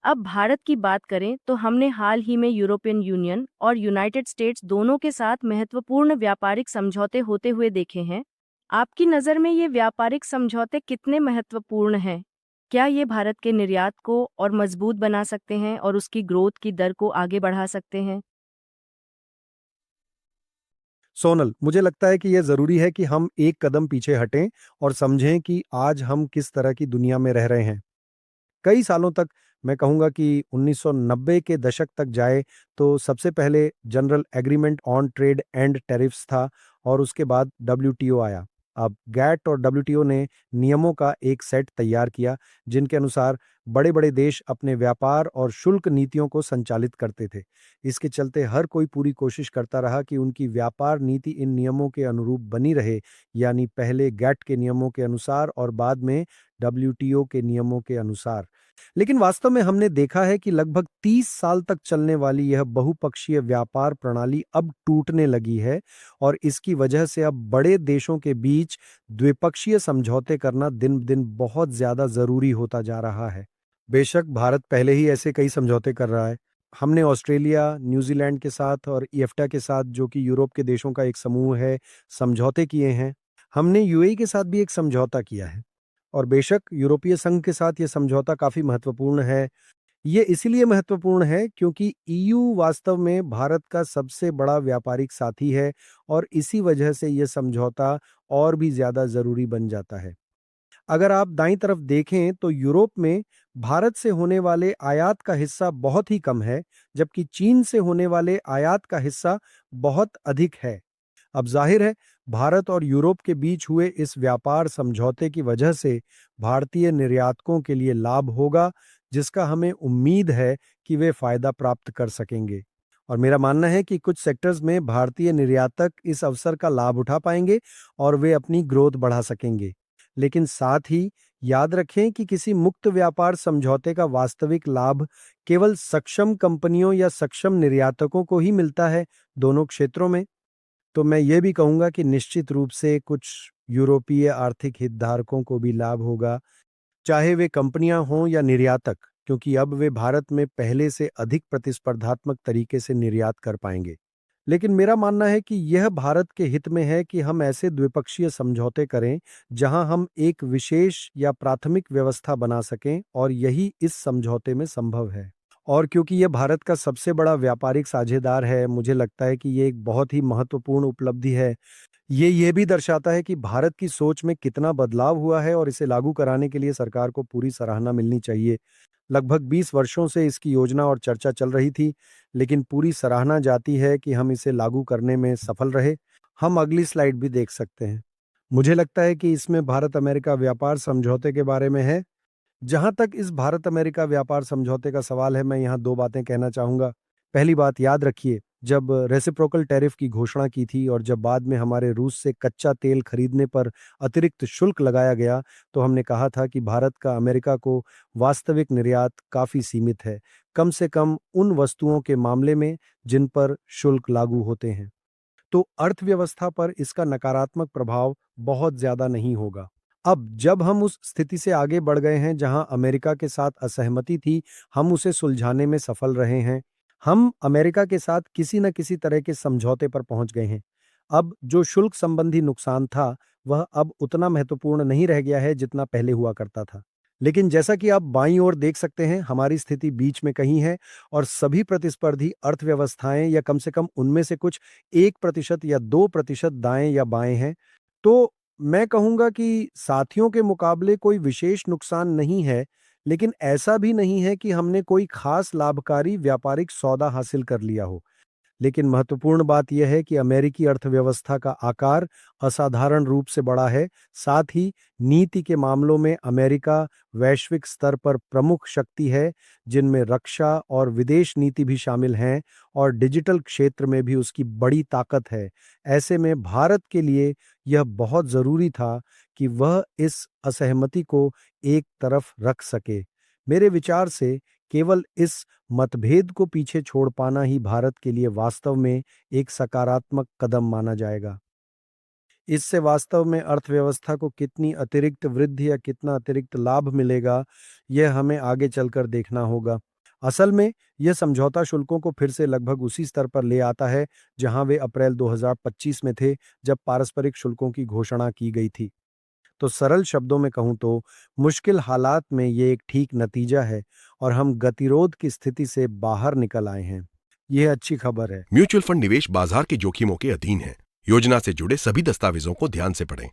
अब भारत की बात करें तो हमने हाल ही में यूरोपियन यूनियन और यूनाइटेड स्टेट्स दोनों के साथ महत्वपूर्ण व्यापारिक समझौते होते हुए देखे हैं। आपकी नज़र में ये व्यापारिक समझौते कितने महत्वपूर्ण हैं? क्या ये भारत के निर्यात को और मजबूत बना सकते हैं और उसकी ग्रोथ की दर को आगे बढ़ा सकते हैं? सोनल, मुझे लगता है कि यह ज़रूरी है कि हम एक कदम पीछे हटें और समझें कि आज हम किस तरह की दुनिया में रह रहे हैं। कई सालों तक मैं कहूँगा कि 1990 के दशक तक जाए तो सबसे पहले general agreement on trade and tariffs था और उसके बाद डब्ल्यूटीओ आया। अब गैट और डब्ल्यूटीओ ने नियमों का एक सेट तैयार किया जिनके अनुसार बड़े-बड़े देश अपने व्यापार और शुल्क नीतियों को संचालित करते थे। इसके चलते हर कोई पूरी कोशिश करता रहा कि उनकी व्यापार नीति इन नियमों के अनुरूप बनी रहे, यानी पहले गैट के नियमों के अनुसार और बाद में डब्ल्यूटीओ के नियमों के अनुसार। लेकिन वास्तव में हमने देखा है कि लगभग 30 साल तक चलने वाली यह बहुपक्षीय व्यापार प्रणाली अब टूटने लगी है और इसकी वजह से अब बड़े देशों के बीच द्विपक्षीय समझौते करना दिन-दिन बहुत ज्यादा जरूरी होता जा रहा है। बेशक भारत पहले ही ऐसे कई समझौते कर रहा है। हमने ऑस्ट्रेलिया, न्यूजीलैंड के साथ और ईएफटा के साथ, जो कि यूरोप के देशों का एक समूह है, समझौते किए हैं। हमने यूएई के साथ भी एक समझौता किया है। और बेशक यूरोपीय संघ के साथ ये समझौता काफ़ी महत्वपूर्ण है। ये इसीलिए महत्वपूर्ण है क्योंकि ईयू वास्तव में भारत का सबसे बड़ा व्यापारिक साथी है और इसी वजह से ये समझौता और भी ज़्यादा ज़रूरी बन जाता है। अगर आप दाईं तरफ देखें तो यूरोप में भारत से होने वाले आयात का हिस्सा बहुत ही कम है, जबकि चीन से होने वाले आयात का हिस्सा बहुत अधिक है। अब जाहिर है, भारत और यूरोप के बीच हुए इस व्यापार समझौते की वजह से भारतीय निर्यातकों के लिए लाभ होगा, जिसका हमें उम्मीद है कि वे फायदा प्राप्त कर सकेंगे। और मेरा मानना है कि कुछ सेक्टर्स में भारतीय निर्यातक इस अवसर का लाभ उठा पाएंगे और वे अपनी ग्रोथ बढ़ा सकेंगे। लेकिन साथ ही याद रखें कि किसी मुक्त व्यापार समझौते का वास्तविक लाभ केवल सक्षम कंपनियों या सक्षम निर्यातकों को ही मिलता है, दोनों क्षेत्रों में। तो मैं ये भी कहूँगा कि निश्चित रूप से कुछ यूरोपीय आर्थिक हितधारकों को भी लाभ होगा, चाहे वे कंपनियां हों या निर्यातक, क्योंकि अब वे भारत में पहले से अधिक प्रतिस्पर्धात्मक तरीके से निर्यात कर पाएंगे। लेकिन मेरा मानना है कि यह भारत के हित में है कि हम ऐसे द्विपक्षीय समझौते करें जहां हम एक विशेष या प्राथमिक व्यवस्था बना सकें, और यही इस समझौते में संभव है। और क्योंकि यह भारत का सबसे बड़ा व्यापारिक साझेदार है, मुझे लगता है कि ये एक बहुत ही महत्वपूर्ण उपलब्धि है। ये भी दर्शाता है कि भारत की सोच में कितना बदलाव हुआ है और इसे लागू कराने के लिए सरकार को पूरी सराहना मिलनी चाहिए। लगभग 20 वर्षों से इसकी योजना और चर्चा चल रही थी, लेकिन पूरी सराहना जाती है कि हम इसे लागू करने में सफल रहे। हम अगली स्लाइड भी देख सकते हैं। मुझे लगता है कि इसमें भारत अमेरिका व्यापार समझौते के बारे में है। जहां तक इस भारत अमेरिका व्यापार समझौते का सवाल है, मैं यहाँ 2 बातें कहना चाहूँगा। पहली बात, याद रखिए, जब रेसिप्रोकल टैरिफ की घोषणा की थी और जब बाद में हमारे रूस से कच्चा तेल खरीदने पर अतिरिक्त शुल्क लगाया गया, तो हमने कहा था कि भारत का अमेरिका को वास्तविक निर्यात काफ़ी सीमित है, कम से कम उन वस्तुओं के मामले में जिन पर शुल्क लागू होते हैं। तो अर्थव्यवस्था पर इसका नकारात्मक प्रभाव बहुत ज़्यादा नहीं होगा। अब जब हम उस स्थिति से आगे बढ़ गए हैं जहां अमेरिका के साथ असहमति थी, हम उसे सुलझाने में सफल रहे हैं। हम अमेरिका के साथ किसी न किसी तरह के समझौते पर पहुंच गए हैं। अब जो शुल्क संबंधी नुकसान था, वह अब उतना महत्वपूर्ण नहीं रह गया है जितना पहले हुआ करता था। लेकिन जैसा कि आप बाईं ओर देख सकते हैं, हमारी स्थिति बीच में कहीं है और सभी प्रतिस्पर्धी अर्थव्यवस्थाएं, या कम से कम उनमें से कुछ 1% या 2% दाएं या बाएं हैं। तो मैं कहूँगा कि साथियों के मुकाबले कोई विशेष नुकसान नहीं है, लेकिन ऐसा भी नहीं है कि हमने कोई खास लाभकारी व्यापारिक सौदा हासिल कर लिया हो। लेकिन महत्वपूर्ण बात यह है कि अमेरिकी अर्थव्यवस्था का आकार असाधारण रूप से बड़ा है। साथ ही नीति के मामलों में अमेरिका वैश्विक स्तर पर प्रमुख शक्ति है, जिनमें रक्षा और विदेश नीति भी शामिल हैं, और डिजिटल क्षेत्र में भी उसकी बड़ी ताकत है। ऐसे में भारत के लिए यह बहुत जरूरी था कि वह इस असहमति को एक तरफ रख सके। मेरे विचार से केवल इस मतभेद को पीछे छोड़ पाना ही भारत के लिए वास्तव में एक सकारात्मक कदम माना जाएगा। इससे वास्तव में अर्थव्यवस्था को कितनी अतिरिक्त वृद्धि या कितना अतिरिक्त लाभ मिलेगा, यह हमें आगे चलकर देखना होगा। असल में यह समझौता शुल्कों को फिर से लगभग उसी स्तर पर ले आता है जहां वे अप्रैल 2025 में थे, जब पारस्परिक शुल्कों की घोषणा की गई थी। तो सरल शब्दों में कहूं तो मुश्किल हालात में ये एक ठीक नतीजा है और हम गतिरोध की स्थिति से बाहर निकल आए हैं। यह अच्छी खबर है। म्यूचुअल फंड निवेश बाजार के जोखिमों के अधीन है। योजना से जुड़े सभी दस्तावेजों को ध्यान से पढ़ें।